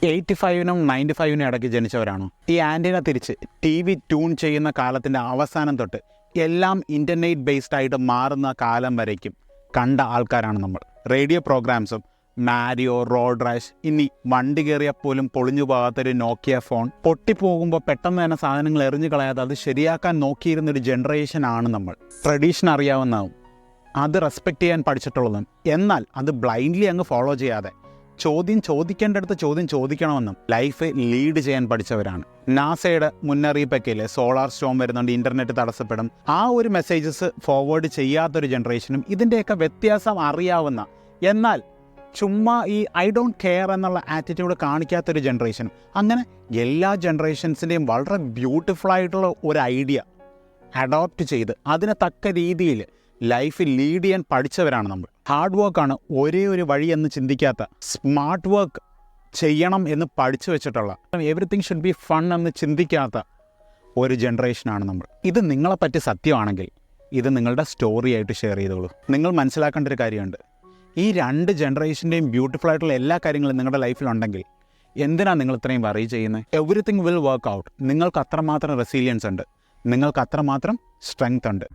85-നും 95-നും ഇടയ്ക്ക് ജനിച്ചവരാണോ? ഈ ആൻറ്റിന തിരിച്ച് TV ട്യൂൺ ചെയ്യുന്ന കാലത്തിൻ്റെ അവസാനം തൊട്ട് എല്ലാം ഇൻ്റർനെറ്റ് ബേസ്ഡ് ആയിട്ട് മാറുന്ന കാലം വരയ്ക്കും കണ്ട ആൾക്കാരാണ് നമ്മൾ. റേഡിയോ പ്രോഗ്രാംസും മാരിയോ, റോഡ് റാഷ്, ഇനി വണ്ടി കയറിയാൽ പോലും പൊളിഞ്ഞു പോകാത്തൊരു നോക്കിയ ഫോൺ, പൊട്ടിപ്പോകുമ്പോൾ പെട്ടെന്ന് തന്നെ സാധനങ്ങൾ എറിഞ്ഞു കളയാതെ അത് ശരിയാക്കാൻ നോക്കിയിരുന്നൊരു ജനറേഷനാണ് നമ്മൾ. ട്രഡീഷൻ അറിയാവുന്നതും അത് റെസ്പെക്റ്റ് ചെയ്യാൻ പഠിച്ചിട്ടുള്ളതും, എന്നാൽ അത് ബ്ലൈൻഡ്ലി അങ്ങ് ഫോളോ ചെയ്യാതെ ചോദ്യം ചോദിക്കേണ്ടടുത്ത് ചോദ്യം ചോദിക്കണമെന്നും ലൈഫ് ലീഡ് ചെയ്യാൻ പഠിച്ചവരാണ്. നാസയുടെ മുന്നറിയിപ്പൊക്കെ ഇല്ലേ, സോളാർ സ്റ്റോം വരുന്നുണ്ട്, ഇൻ്റർനെറ്റ് തടസ്സപ്പെടും, ആ ഒരു മെസ്സേജസ് ഫോർവേഡ് ചെയ്യാത്തൊരു ജനറേഷനും ഇതിൻ്റെയൊക്കെ വ്യത്യാസം അറിയാവുന്ന, എന്നാൽ ചുമ്മാ ഈ ഐ ഡോണ്ട് കെയർ എന്നുള്ള ആറ്റിറ്റ്യൂഡ് കാണിക്കാത്തൊരു ജനറേഷനും. അങ്ങനെ എല്ലാ ജനറേഷൻസിൻ്റെയും വളരെ ബ്യൂട്ടിഫുൾ ആയിട്ടുള്ള ഒരു ഐഡിയ അഡോപ്റ്റ് ചെയ്ത് അതിന് തക്ക രീതിയിൽ ലൈഫ് ലീഡ് ചെയ്യാൻ പഠിച്ചവരാണ് നമ്മൾ. ഹാർഡ് വർക്കാണ് ഒരേ ഒരു വഴിയെന്ന് ചിന്തിക്കാത്ത, സ്മാർട്ട് വർക്ക് ചെയ്യണം എന്ന് പഠിച്ചു വെച്ചിട്ടുള്ള, എവറിത്തിങ് ഷുഡ് ബി ഫൺ എന്ന് ചിന്തിക്കാത്ത ഒരു ജനറേഷനാണ് നമ്മൾ. ഇത് നിങ്ങളെപ്പറ്റി സത്യമാണെങ്കിൽ ഇത് നിങ്ങളുടെ സ്റ്റോറി ആയിട്ട് ഷെയർ ചെയ്തോളൂ. നിങ്ങൾ മനസ്സിലാക്കേണ്ട ഒരു കാര്യമുണ്ട്, ഈ രണ്ട് ജനറേഷൻ്റെയും ബ്യൂട്ടിഫുൾ ആയിട്ടുള്ള എല്ലാ കാര്യങ്ങളും നിങ്ങളുടെ ലൈഫിലുണ്ടെങ്കിൽ എന്തിനാണ് നിങ്ങൾ ഇത്രയും വറി ചെയ്യുന്നത്? Everything will work out. നിങ്ങൾക്ക് അത്രമാത്രം റെസീലിയൻസ് ഉണ്ട്, നിങ്ങൾക്ക് അത്രമാത്രം സ്ട്രെങ്ത് ഉണ്ട്.